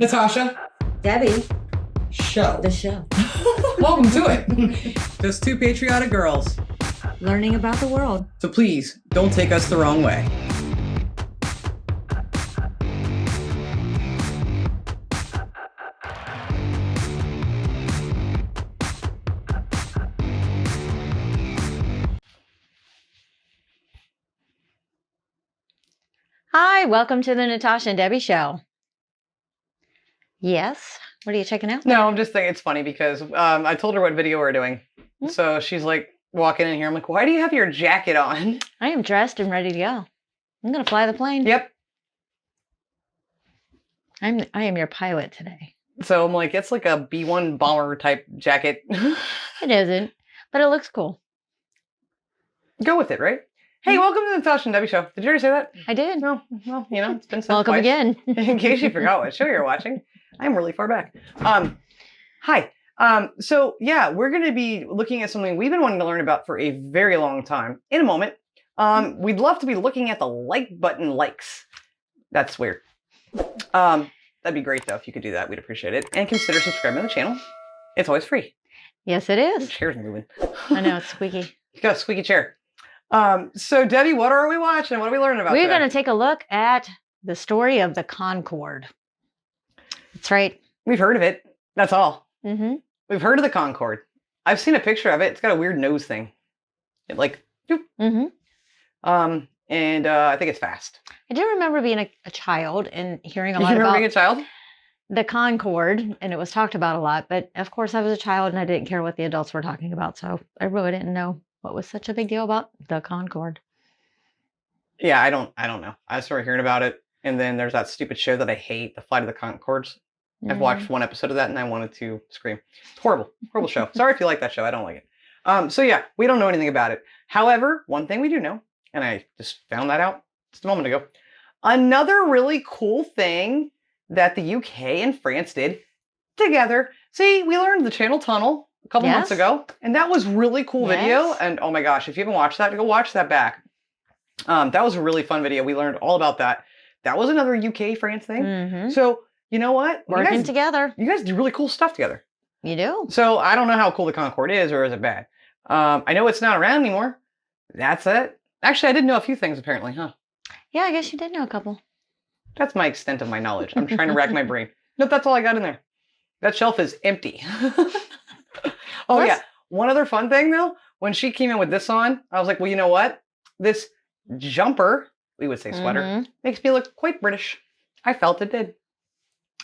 Natasha, Debbie, show. the show. Welcome to it. Just two patriotic girls. Learning about the world. So please, don't take us the wrong way. Hi, welcome to the Natasha and Debbie show. Yes, what are you checking out? No, I'm just thinking it's funny because I told her what video we're doing. So she's like walking in here. I'm like, why do you have your jacket on? I am dressed and ready to go. I'm going to fly the plane. Yep. I am your pilot today. So I'm like, it's like a B-1 bomber type jacket. It isn't, but it looks cool. Go with it, right? Hey, welcome to the Natasha and Debbie show. Did you already say that? I did. No, well, you know, it's been said Welcome twice. again. In case you forgot what show you're watching, I'm really far back. Hi. So yeah, we're going to be looking at something we've been wanting to learn about for a very long time. In a moment, we'd love to be looking at the like button likes. That's weird. That'd be great though if you could do that. We'd appreciate it. And consider subscribing to the channel. It's always free. Yes, it is. The chair's moving. I know, it's squeaky. You got a squeaky chair. So Debbie, what are we watching? What are we learning about We're today? going to take a look at the story of the Concorde. That's right. We've heard of it. That's all. Mm-hmm. We've heard of the Concorde. I've seen a picture of it. It's got a weird nose thing. It like, doop. Mm-hmm. And I think it's fast. I do remember being a child and hearing a You lot remember about being a child? the Concorde, and it was talked about a lot, but of course I was a child and I didn't care what the adults were talking about, so I really didn't know what was such a big deal about the Concorde. Yeah, I don't know. I started hearing about it, and then there's that stupid show that I hate, The Flight of the Conchords. I've watched one episode of that and I wanted to scream. It's horrible. Horrible show. Sorry if you like that show. I don't like it. So yeah, we don't know anything about it. However, one thing we do know, and I just found that out just a moment ago. Another really cool thing that the UK and France did together. See, we learned the Channel Tunnel a couple months ago, and that was really cool video. And oh my gosh, if you haven't watched that, go watch that back. That was a really fun video. We learned all about that. That was another UK France thing. Mm-hmm. So you know what? Working together. You guys do really cool stuff together. You do. So I don't know how cool the Concorde is, or is it bad? I know it's not around anymore. That's it. Actually, I did know a few things apparently, huh? Yeah, I guess you did know a couple. That's my extent of my knowledge. I'm trying to rack my brain. Nope, that's all I got in there. That shelf is empty. Oh yeah. One other fun thing though, when she came in with this on, I was like, well, you know what? This jumper, we would say sweater, makes me look quite British. I felt it did.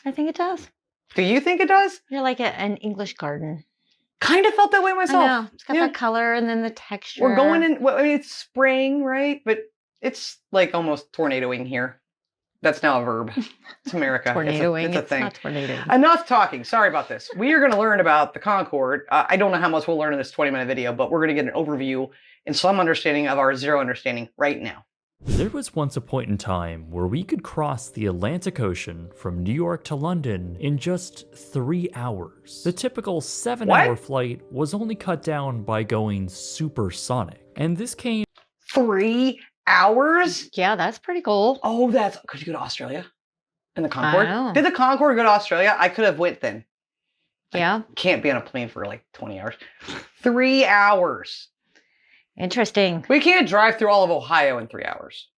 I think it does. Do you think it does? You're like an English garden. Kind of felt that way myself. I know. It's got that color and then the texture. We're going in, well, I mean, it's spring, right? But it's like almost tornadoing here. That's now a verb. It's America. Tornadoing. It's a thing. Not tornadoing. Enough talking. Sorry about this. We are going to learn about the Concorde. I don't know how much we'll learn in this 20-minute video, but we're going to get an overview and some understanding of our zero understanding right now. There was once a point in time where we could cross the Atlantic Ocean from New York to London in just 3 hours. The typical 7-hour flight was only cut down by going supersonic. And this came 3 hours? Yeah, that's pretty cool. Oh, could you go to Australia in the Concorde? I know. Did the Concorde go to Australia? I could have went then. Yeah. I can't be on a plane for like 20 hours. 3 hours. Interesting. We can't drive through all of Ohio in 3 hours.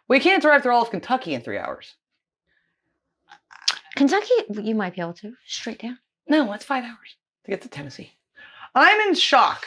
We can't drive through all of Kentucky in 3 hours. Kentucky, you might be able to. Straight down. No, it's 5 hours to get to Tennessee. I'm in shock.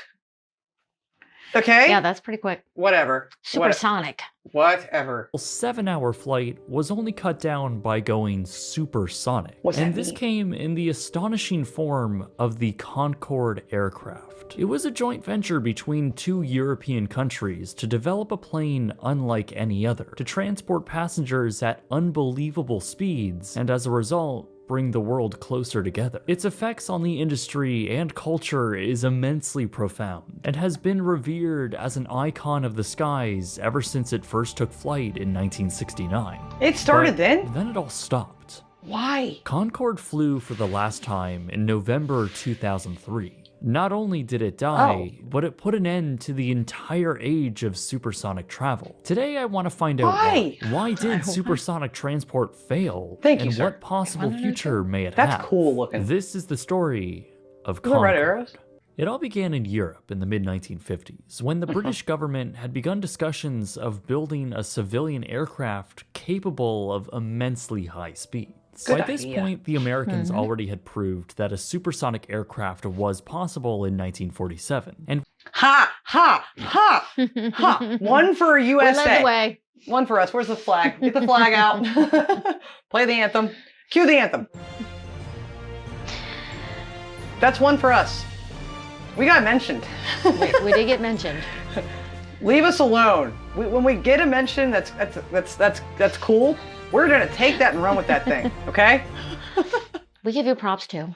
Okay? Yeah, that's pretty quick. Whatever. Supersonic. Whatever. 7-hour flight was only cut down by going supersonic. And this came in the astonishing form of the Concorde aircraft. It was a joint venture between two European countries to develop a plane unlike any other, to transport passengers at unbelievable speeds, and as a result, bring the world closer together. Its effects on the industry and culture is immensely profound, and has been revered as an icon of the skies ever since it first took flight in 1969. It started then? Then it all stopped. Why? Concorde flew for the last time in November 2003. Not only did it die, but it put an end to the entire age of supersonic travel. Today I want to find out why. Why did supersonic transport fail? And what possible future may it have? That's cool looking. This is the story of Red Concorde. arrows? It all began in Europe in the mid-1950s, when the British government had begun discussions of building a civilian aircraft capable of immensely high speeds. By this point, the Americans already had proved that a supersonic aircraft was possible in 1947. And ha! One for USA. We led the way. One for us. Where's the flag? Get the flag out. Play the anthem. Cue the anthem. That's one for us. We got mentioned. We did get mentioned. Leave us alone. When we get a mention, that's cool. We're gonna take that and run with that thing, okay? We give you props too.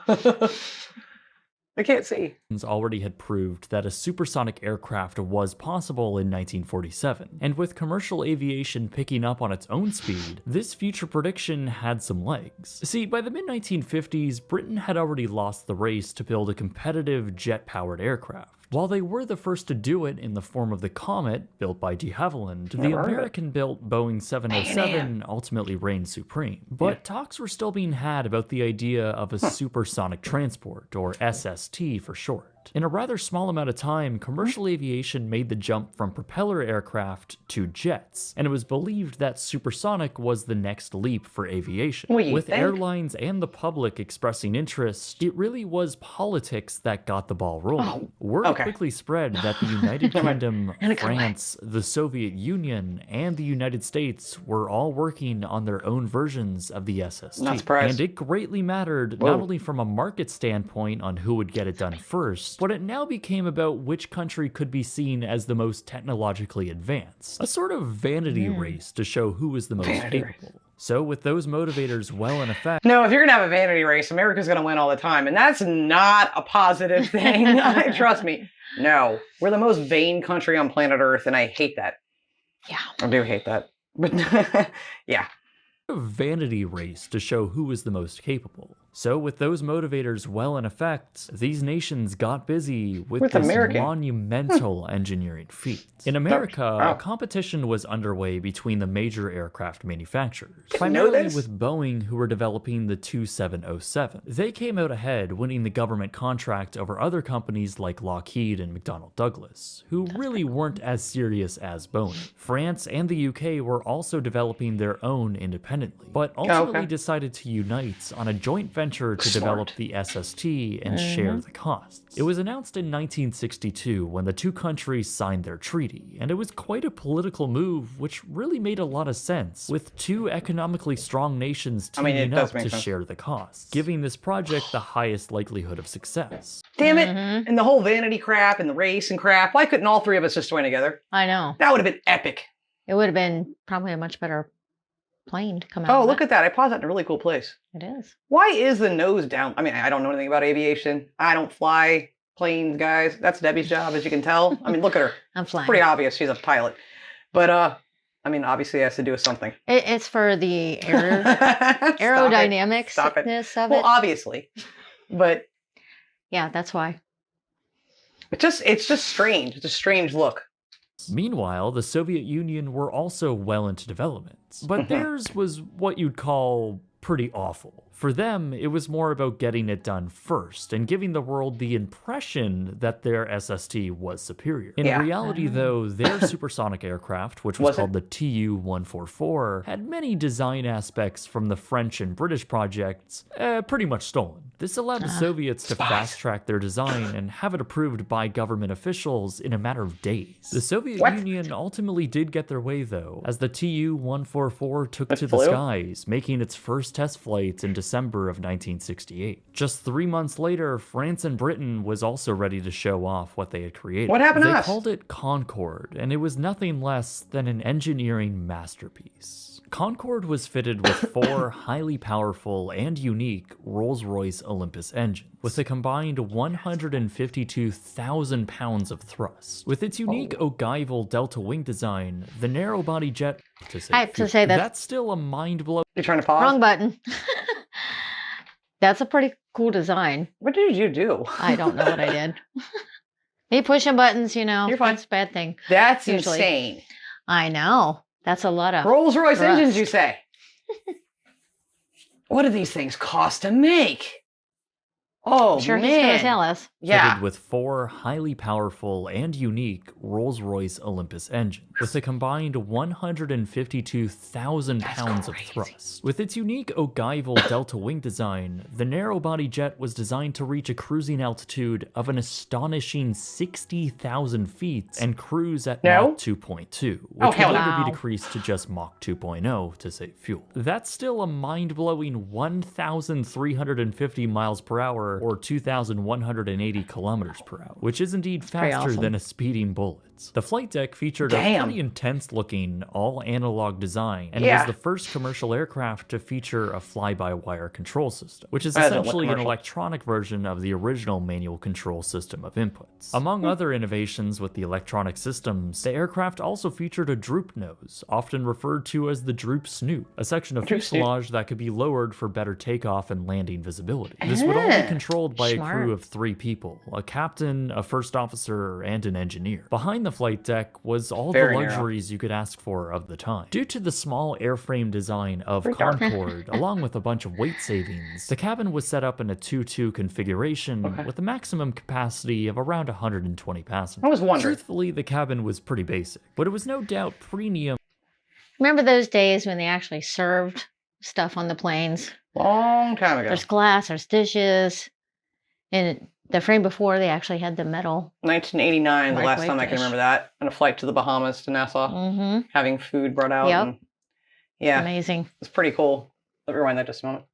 I can't see. Already had proved that a supersonic aircraft was possible in 1947, and with commercial aviation picking up on its own speed, this future prediction had some legs. See, by the mid-1950s, Britain had already lost the race to build a competitive jet-powered aircraft. While they were the first to do it in the form of the Comet, built by de Havilland, the American-built Boeing 707 ultimately reigned supreme. But talks were still being had about the idea of a supersonic transport, or SST for short. In a rather small amount of time, commercial aviation made the jump from propeller aircraft to jets, and it was believed that supersonic was the next leap for aviation. With airlines and the public expressing interest, it really was politics that got the ball rolling. Word quickly spread that the United Kingdom, France, the Soviet Union, and the United States were all working on their own versions of the SST. Not surprised. And it greatly mattered, not only from a market standpoint on who would get it done first, but it now became about which country could be seen as the most technologically advanced. A sort of vanity race to show who was the most capable. So with those motivators well in effect... No, if you're gonna have a vanity race, America's gonna win all the time, and that's not a positive thing. Trust me. No. We're the most vain country on planet Earth, and I hate that. Yeah. I do hate that. But yeah. A vanity race to show who was the most capable. So with those motivators well in effect, these nations got busy with this monumental engineering feat. In America, a competition was underway between the major aircraft manufacturers, primarily with Boeing, who were developing the 2707. They came out ahead, winning the government contract over other companies like Lockheed and McDonnell Douglas, who really weren't as serious as Boeing. France and the UK were also developing their own independently, but ultimately decided to unite on a joint venture to develop the SST and share the costs. It was announced in 1962 when the two countries signed their treaty, and it was quite a political move which really made a lot of sense, with two economically strong nations teaming up to share the costs, giving this project the highest likelihood of success. Damn it! And the whole vanity crap and the race and crap, why couldn't all three of us just join together? I know. That would have been epic. It would have been probably a much better plane to come out. Oh, look at that. I paused that in a really cool place. It is. Why is the nose down? I mean, I don't know anything about aviation. I don't fly planes, guys. That's Debbie's job, as you can tell. I mean, look at her. I'm flying. It's pretty obvious she's a pilot. But, I mean, obviously it has to do with something. It's for the aerodynamics of it. Well, obviously. But... yeah, that's why. It's just strange. It's a strange look. Meanwhile, the Soviet Union were also well into development, but theirs was what you'd call pretty awful. For them, it was more about getting it done first and giving the world the impression that their SST was superior. In reality, though, their supersonic aircraft, which was called the Tu-144, had many design aspects from the French and British projects pretty much stolen. This allowed the Soviets to fast-track their design and have it approved by government officials in a matter of days. The Soviet Union ultimately did get their way, though, as the Tu-144 took to the skies, making its first test flights in December of 1968. Just 3 months later, France and Britain was also ready to show off what they had created. What happened to us? They called it Concorde, and it was nothing less than an engineering masterpiece. Concorde was fitted with 4 highly powerful and unique Rolls-Royce Olympus engines, with a combined 152,000 pounds of thrust. With its unique ogival delta wing design, the narrow-body jet... I have to say that's still a mind-blow... You're trying to pause? Wrong button. That's a pretty cool design. What did you do? I don't know what I did. Me pushing buttons, you know. You're fine. That's a bad thing. That's Usually. insane. I know. That's a lot of Rolls-Royce thrust. engines, you say? What do these things cost to make? Oh, I'm sure man. he's going to tell us. Yeah. Fitted with 4 highly powerful and unique Rolls-Royce Olympus engines, with a combined 152,000 pounds of thrust. With its unique ogival delta wing design, the narrow-body jet was designed to reach a cruising altitude of an astonishing 60,000 feet and cruise at Mach 2.2, which would later be decreased to just Mach 2.0 to save fuel. That's still a mind-blowing 1,350 miles per hour or 2,180 kilometers per hour, which is indeed faster than a speeding bullet. The flight deck featured a pretty intense-looking, all-analog design, and was the first commercial aircraft to feature a fly-by-wire control system, which is essentially an electronic version of the original manual control system of inputs. Among other innovations with the electronic systems, the aircraft also featured a droop nose, often referred to as the droop snoot, a section of fuselage that could be lowered for better takeoff and landing visibility. This would only be controlled by a crew of 3 people, a captain, a first officer, and an engineer. Behind the flight deck was all the luxuries you could ask for of the time. Due to the small airframe design of Concorde, along with a bunch of weight savings, the cabin was set up in a 2-2 configuration with a maximum capacity of around 120 passengers. I was wondering. Truthfully, the cabin was pretty basic, but it was no doubt premium. Remember those days when they actually served stuff on the planes? Long time ago. There's glass, there's dishes, and the frame before they actually had the metal. 1989, the last time I can remember that, on a flight to the Bahamas to Nassau, having food brought out. Yep. And, yeah, amazing. It's pretty cool. Let me rewind that just a moment.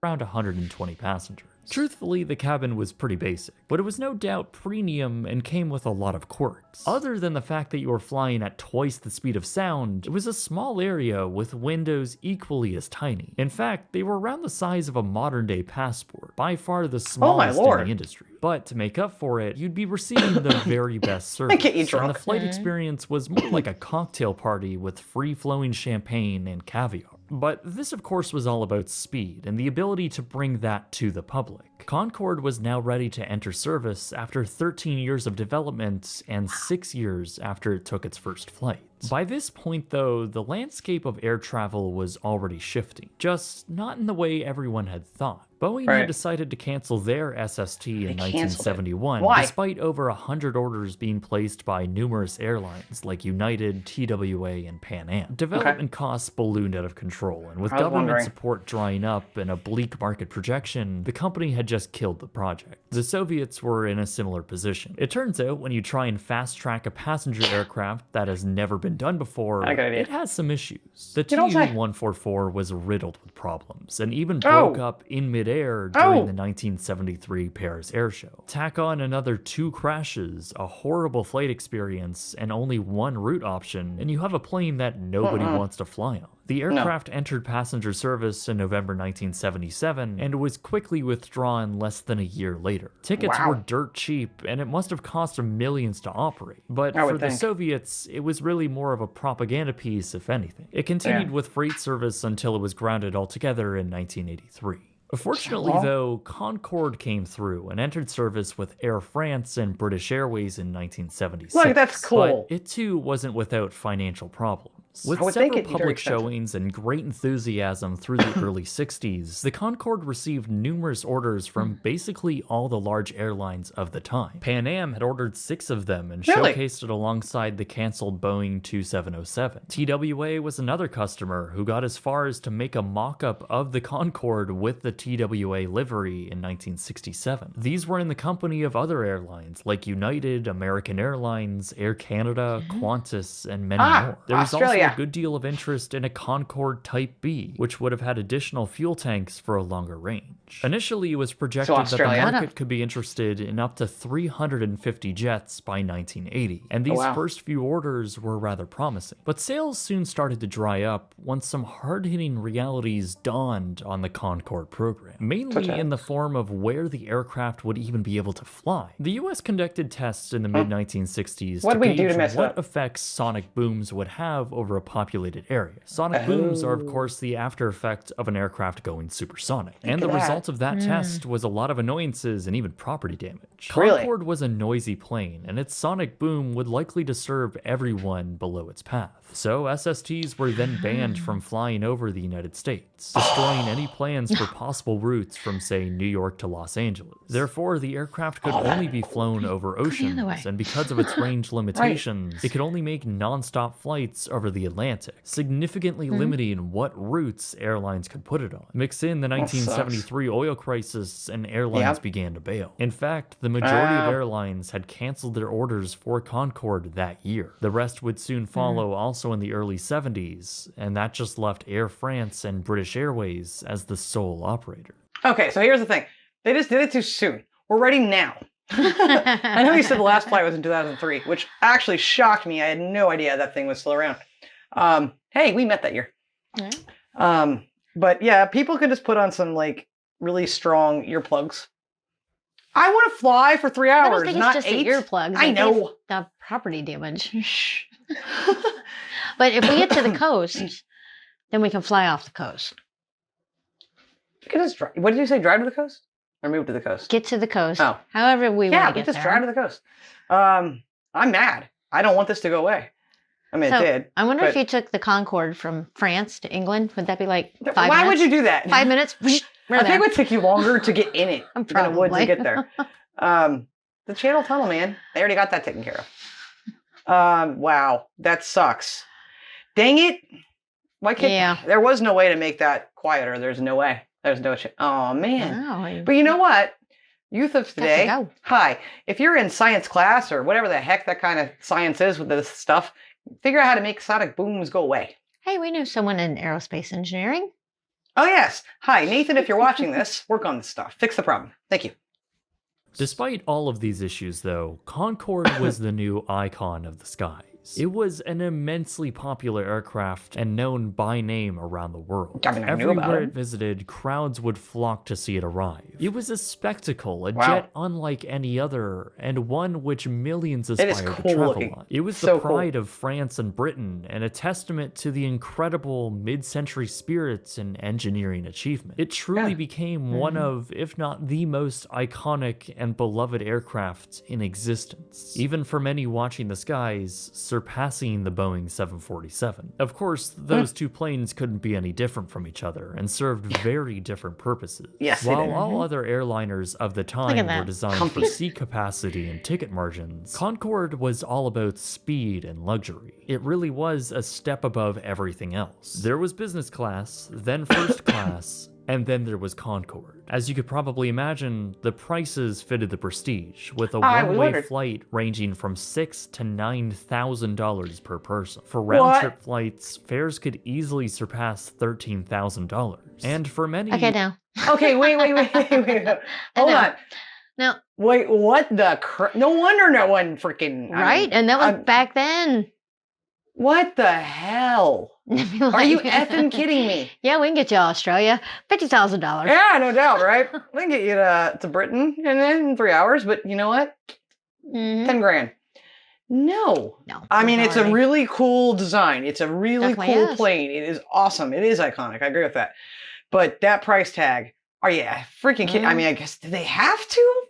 Around 120 passengers. Truthfully, the cabin was pretty basic, but it was no doubt premium and came with a lot of quirks. Other than the fact that you were flying at twice the speed of sound, it was a small area with windows equally as tiny. In fact, they were around the size of a modern-day passport, by far the smallest in the industry. But to make up for it, you'd be receiving the very best service. Get you drunk. And the flight experience was more like a cocktail party with free-flowing champagne and caviar. But this, of course, was all about speed and the ability to bring that to the public. Concorde was now ready to enter service after 13 years of development and 6 years after it took its first flight. By this point, though, the landscape of air travel was already shifting, just not in the way everyone had thought. Boeing had decided to cancel their SST in 1971, despite over 100 orders being placed by numerous airlines like United, TWA, and Pan Am. Development costs ballooned out of control, and with government support drying up and a bleak market projection, the company had just killed the project. The Soviets were in a similar position. It turns out when you try and fast-track a passenger aircraft that has never been done before, it has some issues. The Tu-144 was riddled with problems, and even broke up in mid-air during the 1973 Paris Air Show. Tack on another 2 crashes, a horrible flight experience, and only 1 route option, and you have a plane that nobody wants to fly on. The aircraft entered passenger service in November 1977 and was quickly withdrawn less than a year later. Tickets were dirt cheap, and it must have cost millions to operate. But for the Soviets, it was really more of a propaganda piece, if anything. It continued with freight service until it was grounded altogether in 1983. Fortunately, though, Concorde came through and entered service with Air France and British Airways in 1976. Look, that's cool. But it too wasn't without financial problems. With several public showings and great enthusiasm through the early 60s, the Concorde received numerous orders from basically all the large airlines of the time. Pan Am had ordered 6 of them and showcased it alongside the canceled Boeing 2707. TWA was another customer who got as far as to make a mock-up of the Concorde with the TWA livery in 1967. These were in the company of other airlines like United, American Airlines, Air Canada, Qantas, and many more. There was also a good deal of interest in a Concorde Type B, which would have had additional fuel tanks for a longer range. Initially, it was projected that the market could be interested in up to 350 jets by 1980, and these first few orders were rather promising. But sales soon started to dry up once some hard-hitting realities dawned on the Concorde program, mainly in the form of where the aircraft would even be able to fly. The US conducted tests in the mid-1960s to gauge what effects sonic booms would have over over a populated area. Sonic booms are, of course, the after effect of an aircraft going supersonic. And the result of that test was a lot of annoyances and even property damage. Concorde was a noisy plane, and its sonic boom would likely disturb everyone below its path. So SSTs were then banned from flying over the United States, destroying any plans for possible routes from, say, New York to Los Angeles. Therefore, the aircraft could only be flown over oceans, and because of its range limitations, it could only make non-stop flights over the Atlantic, significantly limiting what routes airlines could put it on. Mix in the 1973 oil crisis, and airlines began to bail. In fact, the majority of airlines had canceled their orders for Concorde that year. The rest would soon follow also in the early 70s, and that just left Air France and British Airways as the sole operator. Okay, so here's the thing. They just did it too soon. We're ready now. I know you said the last flight was in 2003, which actually shocked me. I had no idea that thing was still around. Hey, we met that year. But yeah, people could just put on some like really strong earplugs. I want to fly for 3 hours, I don't think not it's just 8. the earplugs. I know. The property damage. But if we get to the coast, then we can fly off the coast. What did you say? Drive to the coast? Or move to the coast? Get to the coast. Oh. However we want to get just there. drive to the coast. I'm mad. I don't want this to go away. I mean, it did. I wonder if you took the Concorde from France to England, would that be like 5 minutes? Why would you do that? 5 minutes? I think it would take you longer to get in it than it would to get there. The Channel Tunnel, man. They already got that taken care of. Wow. That sucks. Dang it. Why can't there was no way to make that quieter. There's no way. There's no chance. Oh, man. Wow. But you know what? Youth of today. Hi. If you're in science class or whatever the heck that kind of science is with this stuff, figure out how to make sonic booms go away. Hey, we knew someone in aerospace engineering. Oh, yes. Hi, Nathan, if you're watching this, work on this stuff. Fix the problem. Thank you. Despite all of these issues, though, Concorde was the new icon of the skies. It was an immensely popular aircraft and known by name around the world. I mean, I knew about Everywhere it. it visited, crowds would flock to see it arrive. It was a spectacle, a jet unlike any other, and one which millions aspired to travel on. It was the pride of France and Britain, and a testament to the incredible mid-century spirits and engineering achievement. It truly became one of, if not the most iconic and beloved aircraft in existence. Even for many watching the skies, surpassing the Boeing 747. Of course, those two planes couldn't be any different from each other and served very different purposes. Yes, While all other airliners of the time were designed for seat capacity and ticket margins, Concorde was all about speed and luxury. It really was a step above everything else. There was business class, then first class, and then there was Concorde. As you could probably imagine, the prices fitted the prestige, with a one-way flight ranging from $6,000 to $9,000 per person. For round-trip flights, fares could easily surpass $13,000. And for many... Okay, now. Okay, wait. Hold on. Now... Wait, what the no wonder no one freaking... Right? And that was back then. What the hell? Are you effing kidding me? Yeah, we can get you to Australia. $50,000. Yeah, no doubt, right? We can get you to Britain in 3 hours, but you know what? 10 grand. No. I mean, it's a really cool design. It's a really cool plane. It is awesome. It is iconic. I agree with that. But that price tag, are you freaking kidding? I mean, I guess, did they have to?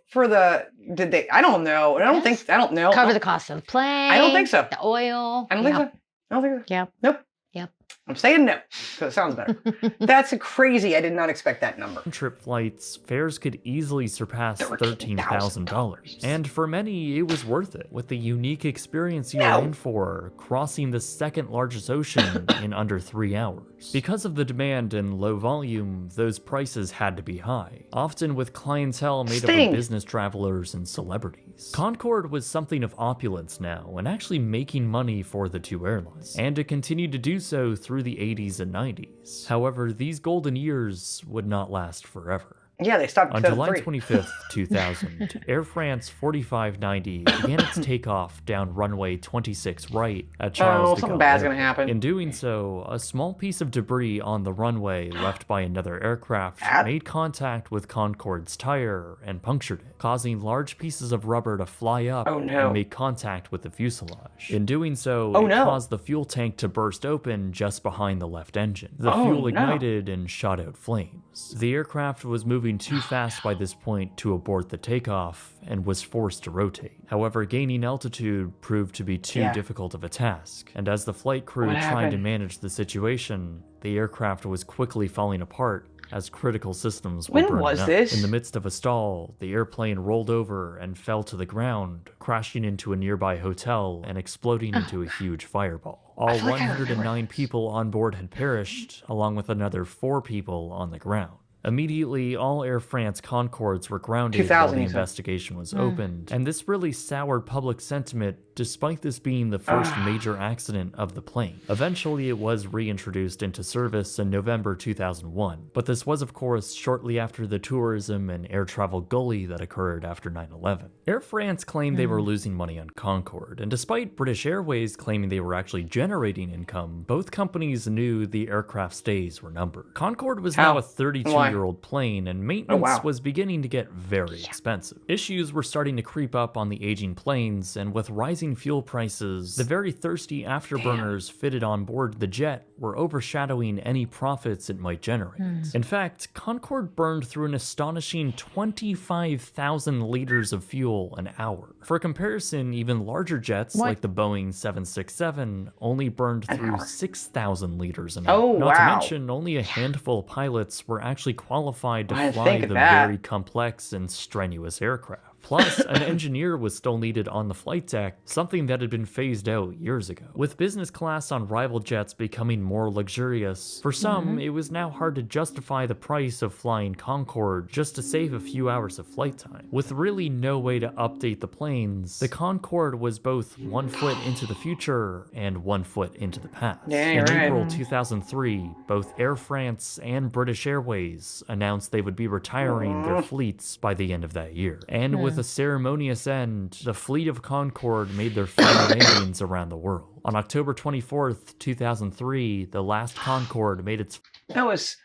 Did they? I don't know. I don't know. Cover the cost of the plane. I don't think so. The oil. I don't think so. Yeah. Nope. Yep. I'm saying no, because it sounds better. That's crazy. I did not expect that number. Trip flights, fares could easily surpass $13,000. And for many, it was worth it, with the unique experience you were in for, crossing the second largest ocean in under 3 hours. Because of the demand and low volume, those prices had to be high, often with clientele made up of business travelers and celebrities. Concorde was something of opulence now, and actually making money for the two airlines, and it continued to do so through the 80s and 90s. However, these golden years would not last forever. Yeah, they stopped On in July 2003. 25th, 2000, Air France 4590 began its takeoff down runway 26 right at Charles de something Gaulle bad's gonna Airport. happen. In doing so, a small piece of debris on the runway left by another aircraft made contact with Concorde's tire and punctured it, causing large pieces of rubber to fly up and make contact with the fuselage. In doing so, it caused the fuel tank to burst open just behind the left engine. The fuel ignited and shot out flames. The aircraft was moving too fast by this point to abort the takeoff and was forced to rotate. However, gaining altitude proved to be too difficult of a task, and as the flight crew tried to manage the situation, the aircraft was quickly falling apart as critical systems were burning up. In the midst of a stall, the airplane rolled over and fell to the ground, crashing into a nearby hotel and exploding into a huge fireball. All 109 people on board had perished, along with another 4 people on the ground. Immediately, all Air France Concordes were grounded while the investigation was opened, and this really soured public sentiment despite this being the first major accident of the plane. Eventually, it was reintroduced into service in November 2001, but this was of course shortly after the tourism and air travel gully that occurred after 9/11. Air France claimed they were losing money on Concorde, and despite British Airways claiming they were actually generating income, both companies knew the aircraft's days were numbered. Concorde was now a 32-year-old plane, and maintenance was beginning to get very expensive. Issues were starting to creep up on the aging planes, and with rising fuel prices, the very thirsty afterburners fitted on board the jet were overshadowing any profits it might generate. In fact, Concorde burned through an astonishing 25,000 liters of fuel an hour. For comparison, even larger jets like the Boeing 767 only burned through 6,000 liters an hour. Not to mention, only a handful of pilots were actually qualified to fly the very complex and strenuous aircraft. Plus, an engineer was still needed on the flight deck, something that had been phased out years ago. With business class on rival jets becoming more luxurious, for some, it was now hard to justify the price of flying Concorde just to save a few hours of flight time. With really no way to update the planes, the Concorde was both 1 foot into the future and 1 foot into the past. In April 2003, both Air France and British Airways announced they would be retiring their fleets by the end of that year. And with a ceremonious end, the fleet of Concorde made their final landings around the world. On October 24th, 2003, the last Concorde made its... That was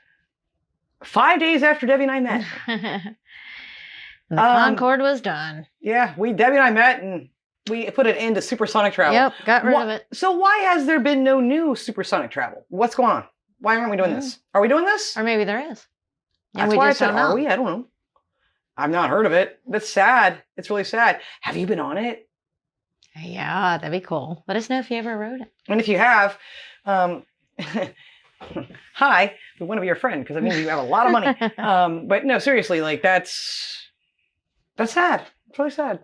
5 days after Debbie and I met. The Concorde was done. Yeah, Debbie and I met and we put an end to supersonic travel. Yep, got rid of it. So why has there been no new supersonic travel? What's going on? Why aren't we doing this? Are we doing this? Or maybe there is. That's why I said, are we? I don't know. I've not heard of it. That's sad. It's really sad. Have you been on it? Yeah, that'd be cool. Let us know if you ever rode it. And if you have, hi, we want to be your friend because I mean you have a lot of money. But no, seriously, like that's sad. It's really sad.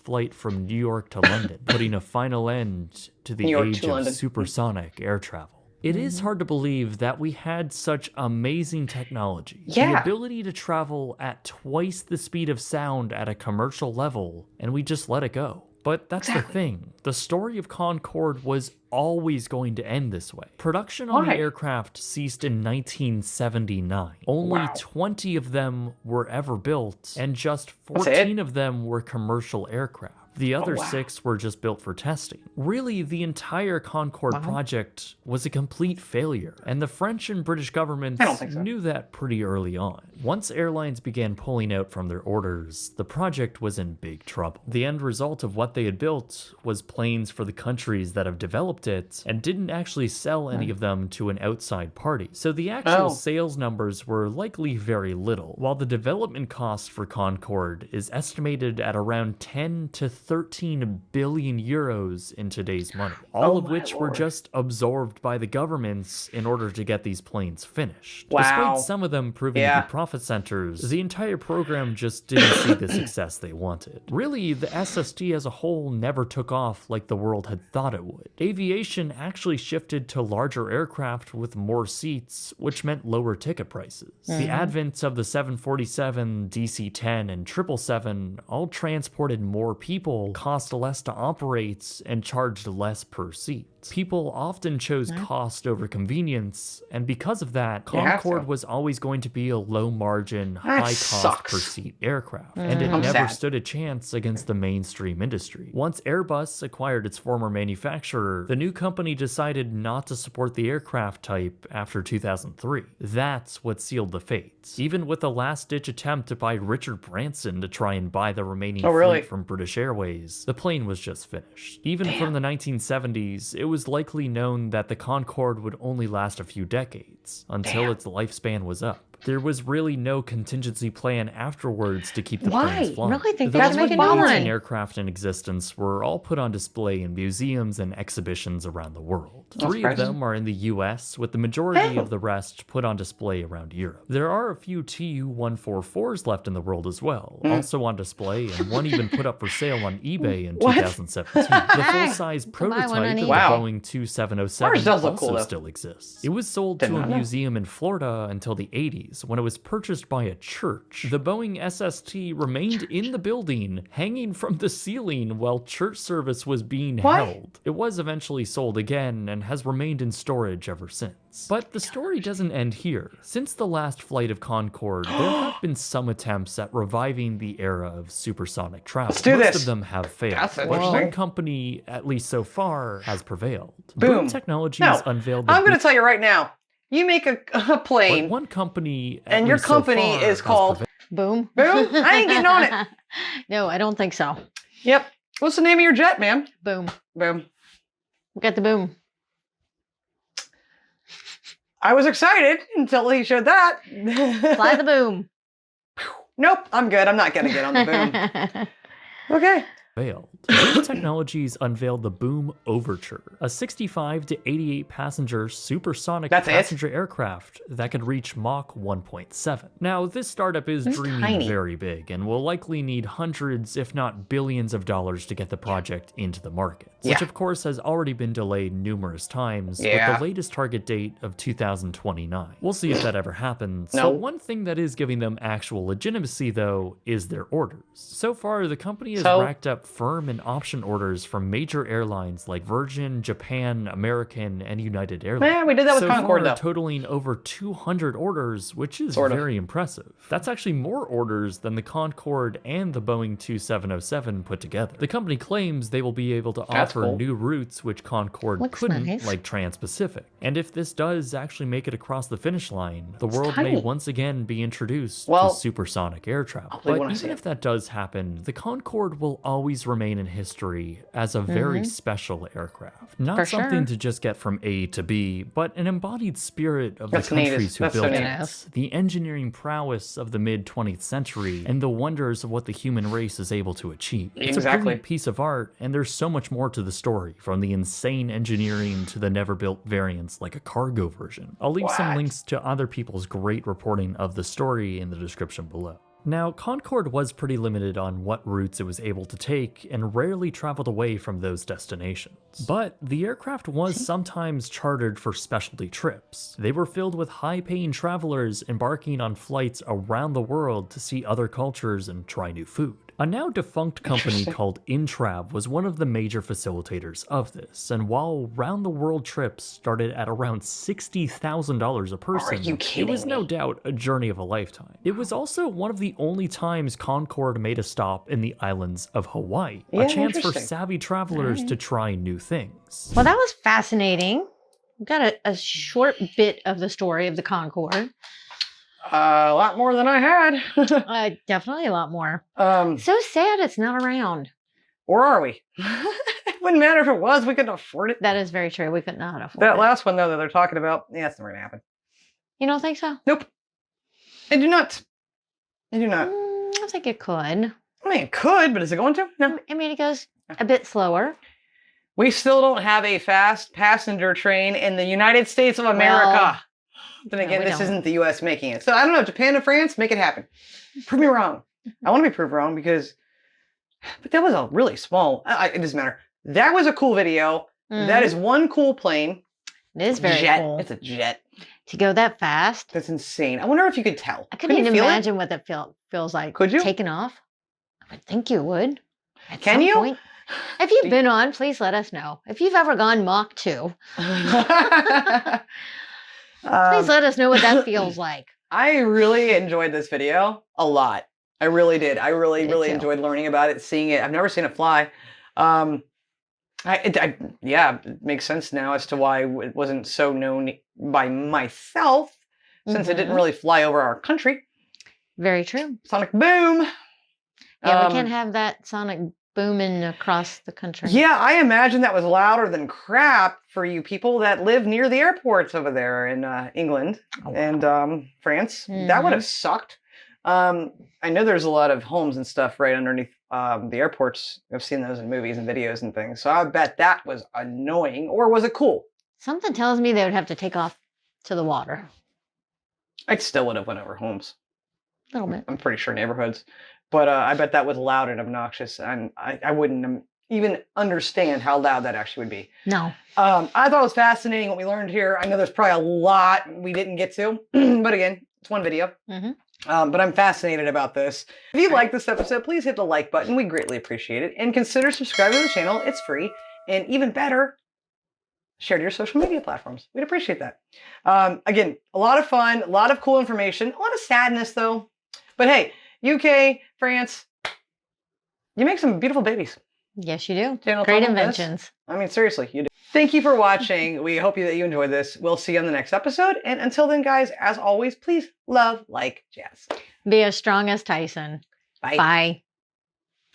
Flight from New York to London, putting a final end to the age of supersonic air travel. It is hard to believe that we had such amazing technology. The ability to travel at twice the speed of sound at a commercial level, and we just let it go. But that's the thing. The story of Concorde was always going to end this way. Production on the aircraft ceased in 1979. Only 20 of them were ever built, and just 14 of them were commercial aircraft. The other 6 were just built for testing. Really, the entire Concorde project was a complete failure, and the French and British governments knew that pretty early on. Once airlines began pulling out from their orders, the project was in big trouble. The end result of what they had built was planes for the countries that have developed it, and didn't actually sell any of them to an outside party. So the actual sales numbers were likely very little, while the development cost for Concorde is estimated at around 10 to 13 billion euros in today's money, all of which were just absorbed by the governments in order to get these planes finished. Despite some of them proving to be profit centers, the entire program just didn't see the success they wanted. Really, the SST as a whole never took off like the world had thought it would. Aviation actually shifted to larger aircraft with more seats, which meant lower ticket prices. The advent of the 747, DC-10, and 777 all transported more people, cost less to operate, and charged less per seat. People often chose cost over convenience, and because of that, Concorde was always going to be a low-margin, high-cost-per-seat aircraft, and it never stood a chance against the mainstream industry. Once Airbus acquired its former manufacturer, the new company decided not to support the aircraft type after 2003. That's what sealed the fate. Even with a last-ditch attempt by Richard Branson to try and buy the remaining fleet from British Airways, the plane was just finished. Even from the 1970s, it was likely known that the Concorde would only last a few decades, until its lifespan was up. There was really no contingency plan afterwards to keep the planes flying. Really think the that's remaining what's 18 aircraft in existence were all put on display in museums and exhibitions around the world. 3 of them are in the US, with the majority of the rest put on display around Europe. There are a few Tu-144s left in the world as well, also on display, and one even put up for sale on eBay in 2017. The full-size prototype of the Boeing 2707 also still exists. It was sold to a museum in Florida until the 80s, when it was purchased by a church. The Boeing SST remained in the building, hanging from the ceiling while church service was being held. It was eventually sold again and has remained in storage ever since. But the story doesn't end here. Since the last flight of Concorde, there have been some attempts at reviving the era of supersonic travel. Most of them have failed, but one company, at least so far, has prevailed. Boom Technologies unveiled the I'm going to tell you right now. You make a plane, one company, and your company is called Boom. Boom? I ain't getting on it. No, I don't think so. Yep. What's the name of your jet, ma'am? Boom. Boom. Get the boom. I was excited until he showed that. Fly the boom. Nope, I'm good. I'm not going to get on the boom. Okay. Failed. Boom Technologies unveiled the Boom Overture, a 65 to 88 passenger supersonic passenger aircraft that could reach Mach 1.7. Now, this startup is dreaming very big and will likely need hundreds, if not billions of dollars to get the project into the market, which of course has already been delayed numerous times with the latest target date of 2029. We'll see if that ever happens. But one thing that is giving them actual legitimacy, though, is their orders. So far, the company has racked up firm and option orders from major airlines like Virgin, Japan, American, and United Airlines. Yeah, we did that with Concorde, though. Totaling over 200 orders, which is very impressive. That's actually more orders than the Concorde and the Boeing 2707 put together. The company claims they will be able to offer new routes which Concorde couldn't, like Trans-Pacific. And if this does actually make it across the finish line, the world may once again be introduced to supersonic air travel. But even if that does happen, the Concorde will always remain in history as a very special aircraft. Not something to just get from A to B, but an embodied spirit of the countries who built it, the engineering prowess of the mid-20th century, and the wonders of what the human race is able to achieve. It's a brilliant piece of art, and there's so much more to the story, from the insane engineering to the never-built variants like a cargo version. I'll leave some links to other people's great reporting of the story in the description below. Now, Concorde was pretty limited on what routes it was able to take and rarely traveled away from those destinations. But the aircraft was sometimes chartered for specialty trips. They were filled with high-paying travelers embarking on flights around the world to see other cultures and try new food. A now defunct company called Intrav was one of the major facilitators of this, and while round-the-world trips started at around $60,000 a person, it was no doubt a journey of a lifetime. It was also one of the only times Concorde made a stop in the islands of Hawaii, a chance for savvy travelers to try new things. Well, that was fascinating. We got a short bit of the story of the Concorde. A lot more than I had. Definitely a lot more. So sad it's not around. Or are we? It wouldn't matter if it was. We couldn't afford it. That is very true. We could not afford that it. last one, though, that they're talking about, that's never going to happen. You don't think so? Nope. I do not. I do not. I think it could. I mean, it could, but is it going to? No. I mean, it goes a bit slower. We still don't have a fast passenger train in the United States of America. Well, then again, this isn't the U.S. making it. So I don't know. Japan and France, make it happen. Prove me wrong. I want to be proved wrong because... But that was a really small... it doesn't matter. That was a cool video. That is one cool plane. It is very cool. It's a jet. To go that fast. That's insane. I wonder if you could tell. I couldn't even imagine what that feels like. Could you? Taking off. I would think you would. Can you? Point. If you've been on, please let us know. If you've ever gone Mach 2, please let us know what that feels like. I really enjoyed this video a lot. I really did. I really enjoyed learning about it, seeing it. I've never seen it fly. It makes sense now as to why it wasn't so known by myself, since it didn't really fly over our country. Very true. Sonic boom. Yeah, we can't have that sonic booming across the country. Yeah, I imagine that was louder than crap for you people that live near the airports over there in England and France. That would have sucked. I know there's a lot of homes and stuff right underneath the airports. I've seen those in movies and videos and things. So I bet that was annoying. Or was it cool? Something tells me they would have to take off to the water. I still would have went over homes. A little bit. I'm pretty sure neighborhoods. But I bet that was loud and obnoxious. And I wouldn't even understand how loud that actually would be. No. I thought it was fascinating what we learned here. I know there's probably a lot we didn't get to. But again, it's one video. But I'm fascinated about this. If you like this episode, please hit the like button. We greatly appreciate it. And consider subscribing to the channel. It's free. And even better, share to your social media platforms. We'd appreciate that. Again, a lot of fun, a lot of cool information, a lot of sadness though. But hey, UK, France, you make some beautiful babies. Yes, you do. Daniel, great inventions. I mean, seriously, you do. Thank you for watching. We hope that you enjoyed this. We'll see you on the next episode. And until then, guys, as always, please love, like, jazz. Be as strong as Tyson. Bye. Bye.